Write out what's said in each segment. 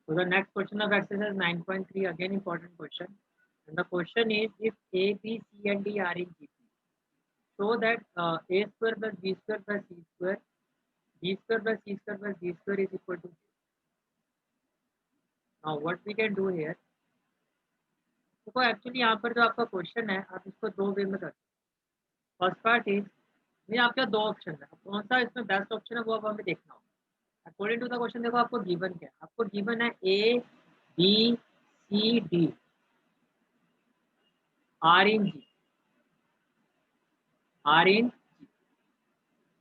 So the next question of exercise 9.3, again important question. And the question is, if A, B, C and D are in GP, so that A square plus B square plus C square, B square plus C square plus D square is equal to 0. Now what we can do here, देखो actually यहाँ पर जो आपका question है आप इसको दो वे में कर सकते हो। फर्स्ट पार्ट इज, ये आपके दो ऑप्शन है, अब कौन सा इसमें बेस्ट ऑप्शन है वो अब हमें देखना होगा। अकॉर्डिंग टू द क्वेश्चन देखो आपको गिवन क्या है, आपको गिवन है A B C D R in G, R in G.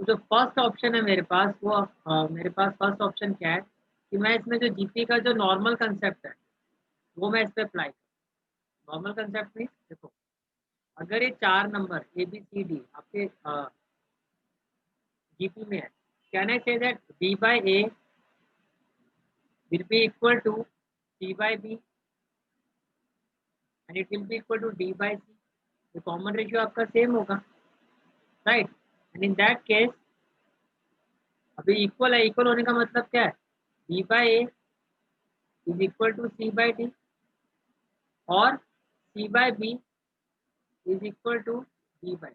तो जो फर्स्ट ऑप्शन है मेरे पास वो मेरे पास फर्स्ट ऑप्शन क्या है कि मैं इसमें जो जीपी का जो नॉर्मल कंसेप्ट है वो मैं इस पर अप्लाई करूँ। नॉर्मल कंसेप्ट मीन देखो, अगर ये चार number A B C D आपके जीपी में है, can I say that B by A will be equal to C by B and it will be equal to D by C. तो common ratio आपका same होगा, right. And in that case अभी equal है, equal होने का मतलब क्या है, B by A is equal to C by D और C by B is equal to D by,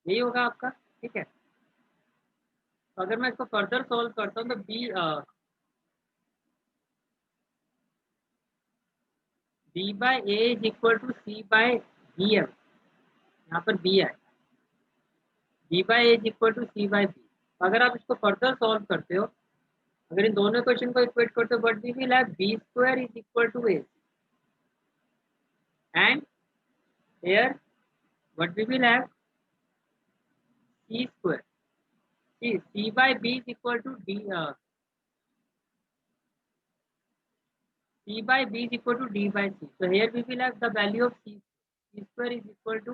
यही होगा आपका, ठीक है। तो अगर मैं इसको फर्दर सोल्व करता हूँ तो B by A is equal to C by B है, यहाँ पर B है, B by A is equal to C by B। अगर आप इसको फर्दर सॉल्व करते हो, अगर इन दोनों क्वेश्चन को इक्वेट करते हो, but we will have B square is equal to A and here what we will have C square, C by B is equal to D, C by B is equal to D by C. So here we will have the value of C square is equal to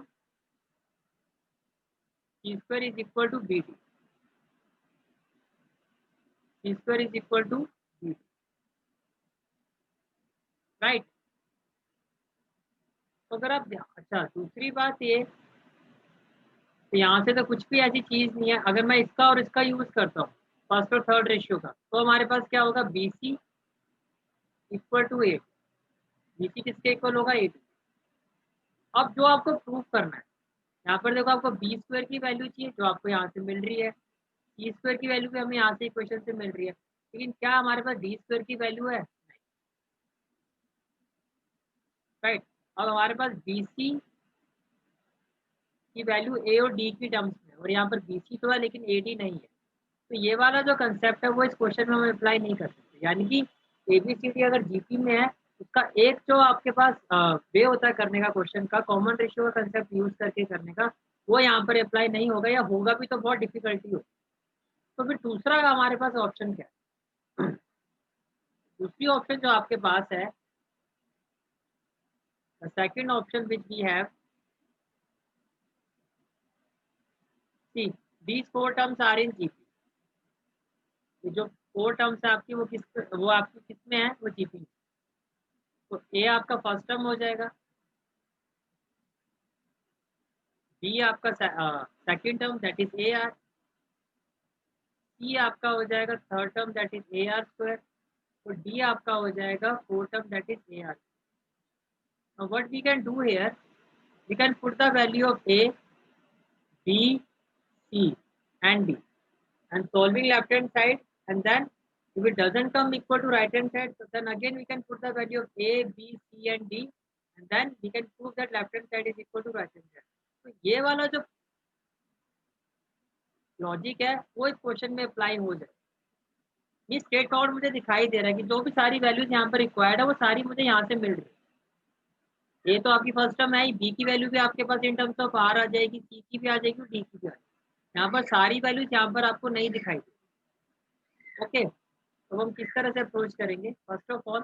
C square is equal to B D, C square is equal to B D, right. तो अगर आप अच्छा दूसरी बात ये, तो यहाँ से तो कुछ भी ऐसी चीज नहीं है, अगर मैं इसका और इसका यूज करता हूँ फर्स्ट और थर्ड रेशियो का, तो हमारे पास क्या होगा, B C equal to A, B C किसके इक्वल होगा, ए। अब जो आपको प्रूफ करना है, यहाँ पर देखो आपको बी स्क्वायर की वैल्यू चाहिए जो आपको यहाँ से मिल रही है, सी स्क्वायर की वैल्यू भी हमें यहाँ से इक्वेशन से मिल रही है, लेकिन क्या हमारे पास डी स्क्वायर की वैल्यू है, नहीं, राइट। अब हमारे पास बी सी की वैल्यू ए और डी की टर्म्स में, और यहाँ पर बी सी तो है लेकिन ए डी नहीं है, तो ये वाला जो कंसेप्ट है वो इस क्वेश्चन में हम अप्लाई नहीं कर सकते। यानी कि एबीसीडी अगर जीपी में है, उसका एक जो आपके पास वे होता है करने का, क्वेश्चन का कॉमन रेशियो का कंसेप्ट यूज करके करने का, वो यहाँ पर अप्लाई नहीं होगा, या होगा भी तो बहुत डिफिकल्टी हो। तो फिर दूसरा हमारे पास ऑप्शन क्या है, दूसरी ऑप्शन जो आपके पास है, the second option which we have, see these four terms are in GP. ये जो फोर टर्म्स है आपकी वो आपकी किस में है, वो जीपी में। तो ए आपका फर्स्ट टर्म हो जाएगा, बी आपका second term that is A R, C आपका हो जाएगा third term that is A R square, और डी आपका हो जाएगा fourth term that is A R. Now what we can do here, we can put the value of a, b, c and d and solving left hand side, and then if it doesn't come equal to right hand side, so then again we can put the value of a, b, c and d, and then we can prove that left hand side is equal to right hand side। तो ये वाला जो logic है वो इस question में apply हो जाए। ये स्ट्रेट फॉरवर्ड मुझे दिखाई दे रहा है कि जो भी सारी वैल्यूज यहाँ पर रिक्वायर्ड है वो सारी मुझे यहाँ से मिल रही है। ये तो आपकी फर्स्ट टर्म है, बी की वैल्यू भी आपके पास इन टर्म्स ऑफ आर आ जाएगी, सी की भी आ जाएगी और डी की भी आ जाएगी। यहाँ पर सारी वैल्यूज यहाँ पर आपको नहीं दिखाई दी। ओके, तो हम किस तरह से अप्रोच करेंगे, फर्स्ट ऑफ ऑल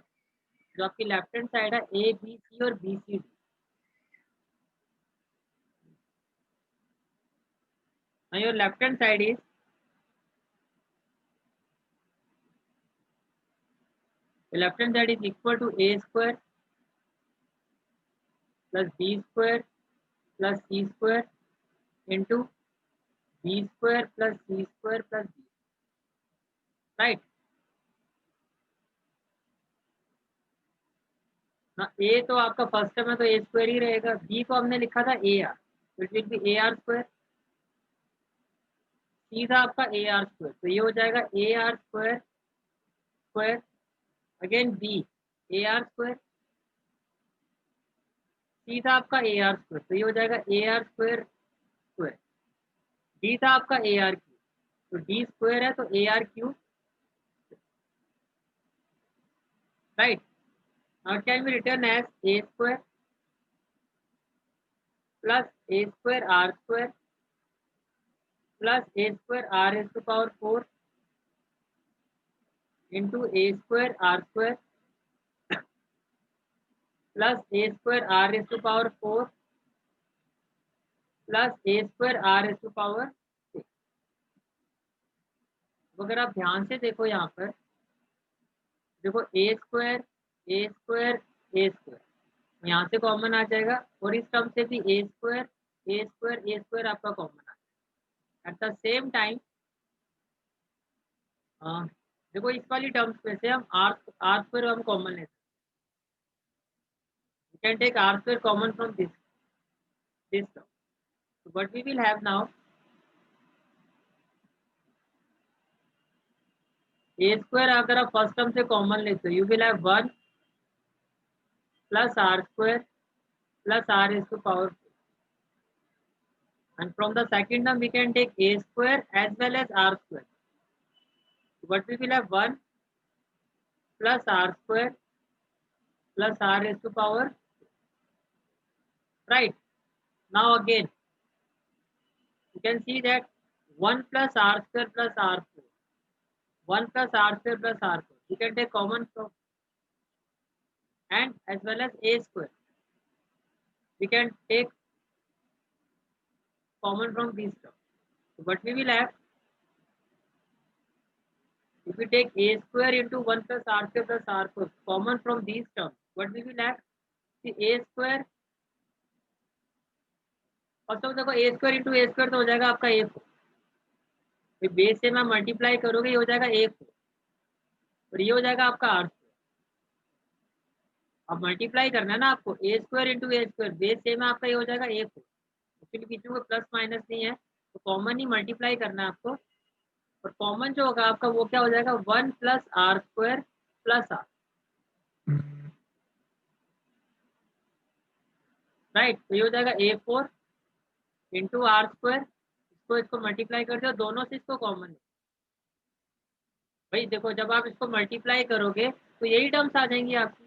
जो आपकी लेफ्ट हैंड साइड है ए बी सी और B C D, your left hand side is left hand side is equal to A square plus B square plus C square into B square plus C square plus B, right. ना ए तो आपका first term है तो ए square ही रहेगा, B को हमने लिखा था A R, it will be A R square, C था आपका ए आर स्क्वायर, तो ये हो जाएगा A R square square, again B A R square, C था आपका ए आर स्क्वायर, तो ये हो जाएगा A R square square, D था आपका ए आर क्यूब, तो डी स्क्वायर है तो A R cube, right. Now can be written as A square plus A square R square plus A square R S to power 4 into A square R square plus A square R S to power 4 plus A square R S to power 6। अगर आप ध्यान से देखो यहाँ पर, देखो A square A square A square यहाँ से कॉमन आ जाएगा, और इस टर्म से भी ए square A square A square आपका कॉमन आ जाएगा। एट द सेम टाइम देखो इस वाली टर्म्स में से हम आर आर स्क्वायर हम कॉमन लेते हैं, you can take r square common from this term. So what we will have now, a square अगर आप फर्स्ट टर्म से कॉमन लेते हो, you will have 1 plus r square plus r is to power 4, and from the second term we can take a square as well as r square. So what we will have 1 plus r square plus r is to power 4. Right. Now again you can see that 1 plus r square plus r4, 1 plus r square plus r4 you can take common from, and as well as a square we can take common from these terms. So what we will have, if we take a square into 1 plus r square plus r4 common from these terms, what we will have, see a square, first of देखो A square into A square तो हो जाएगा आपका ए four, base से मैं multiply करोगे ये हो जाएगा ए फोर, और ये हो जाएगा आपका आर स्क्वायर। अब मल्टीप्लाई करना है ना आपको, ए square into A square, base same है आपका, ये हो जाएगा ए फोर, एक्चुअली बीच में कोई प्लस माइनस नहीं है तो कॉमन ही मल्टीप्लाई करना है आपको, और कॉमन जो होगा आपका वो क्या हो जाएगा, 1 plus R square plus R, right. तो ये हो जाएगा A four into R square, इसको मल्टीप्लाई कर दो, दोनों से इसको कॉमन है भाई, देखो जब आप इसको मल्टीप्लाई करोगे तो यही टर्म्स आ जाएंगी आपकी,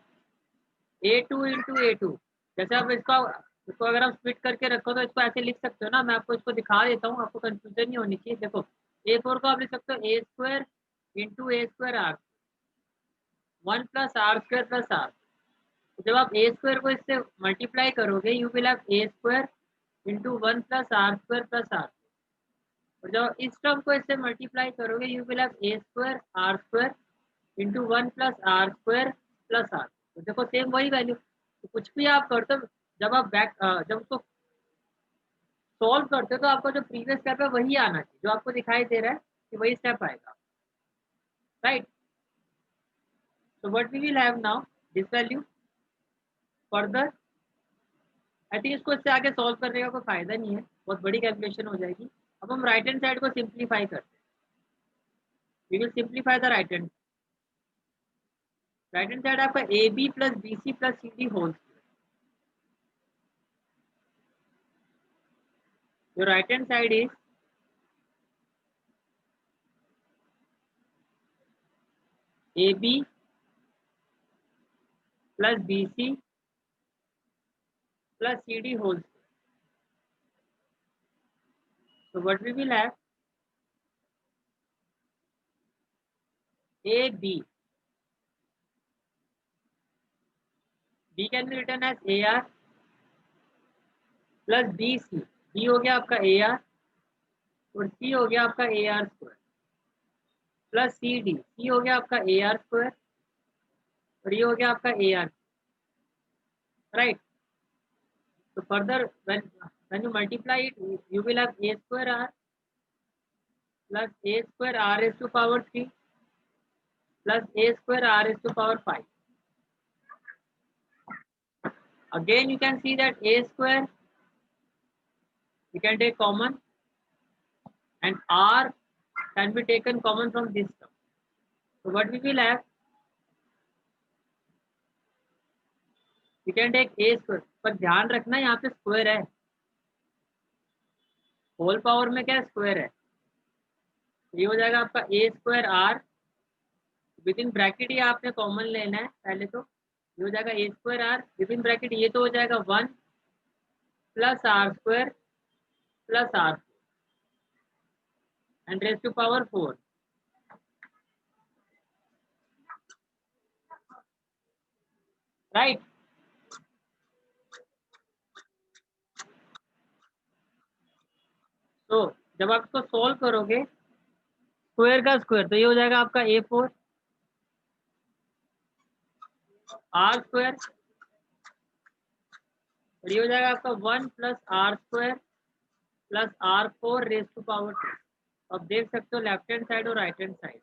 ए टू इंटू ए टू, जैसे आप इसको अगर आप स्प्लिट करके रखो तो इसको ऐसे लिख सकते हो ना, मैं आपको इसको दिखा देता हूँ, आपको कंफ्यूजन नहीं होनी चाहिए। देखो ए फोर को आप लिख सकते हो A square into A square R, 1 plus R square plus R, जब आप ए स्क्वायर को इससे मल्टीप्लाई करोगे you will have A square into 1 plus R square plus R, और जब इस टर्म को इससे मल्टीप्लाई करोगे you will have A square R square into 1 plus R square plus R, तो देखो सेम वही वैल्यू, तो कुछ भी आप करते हो जब आप जब उसको सॉल्व करते हो तो आपको जो प्रीवियस स्टेप है वही आना चाहिए, जो आपको दिखाई दे रहा है कि वही स्टेप आएगा, right. So what we will have now, this value further, I think इसको इससे आगे सॉल्व करने का कोई फायदा नहीं है, बहुत बड़ी कैलकुलेशन हो जाएगी। अब हम राइट हैंड साइड को सिंप्लीफाई करते हैं, we will simplify the right hand side आपका A B plus B C plus C D whole, your right hand side is AB plus BC plus CD whole square. So what we will have, AB, B can be written as AR plus BC, B हो गया आपका AR और C हो गया आपका AR square plus CD, C हो गया आपका AR स्क्वायर और ये हो गया आपका AR, right. So further when you multiply it you will have A square R plus A square R is to power 3 plus A square R is to power 5, Again, you can see that a square, we can take common, and r can be taken common from this term. So what we will have, we can take a square, पर ध्यान रखना यहाँ पे square है, whole power में क्या है, square है. ये हो जाएगा आपका A square R, within bracket ये आपने कॉमन लेना है पहले. तो ये हो जाएगा A square R within bracket, ये तो हो जाएगा 1 plus R square plus R and raise to power 4. Right. तो जब आप इसको सोल्व करोगे स्क्वायर का स्क्वायर, तो ये हो जाएगा आपका ए 4 आर स्क्वायर, और ये हो जाएगा आपका 1 plus R square plus R 4 raise to power 2. अब देख सकते हो लेफ्ट हैंड साइड और राइट हैंड साइड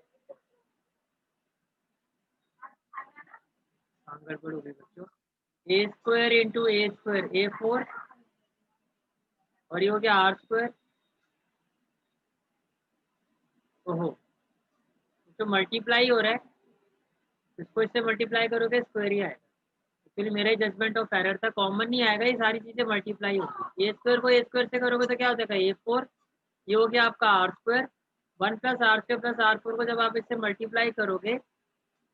गड़बड़ हो गई बच्चों. A square into A square A 4, और ये हो गया आर स्क्वायर. ओहो, तो मल्टीप्लाई हो रहा है, इसको इससे मल्टीप्लाई करोगे स्क्वायर ही आएगा. एक्चुअली मेरा ही जजमेंट ऑफ एरर था, कॉमन नहीं आएगा, ये सारी चीजें मल्टीप्लाई होगी. ए स्क्वायर को ए स्क्वायर से करोगे तो क्या हो जाएगा ए 4, ये हो गया आपका R square. 1 plus R square plus R 4 को जब आप इससे मल्टीप्लाई करोगे,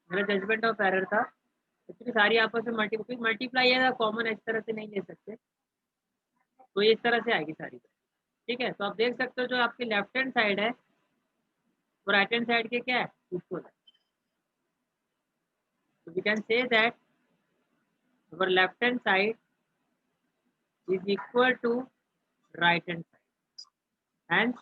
मेरा जजमेंट ऑफ एरर था, एक्चुअली सारी आपस में मल्टीप्लाई है, कॉमन इस तरह से नहीं ले सकते, तो ये इस तरह से आएगी सारी. ठीक है, तो आप देख सकते हो जो आपकी लेफ्ट हैंड साइड है वो राइट हैंड साइड के क्या है, इक्वल है. तो we can say that our left hand side is equal to right hand side, hence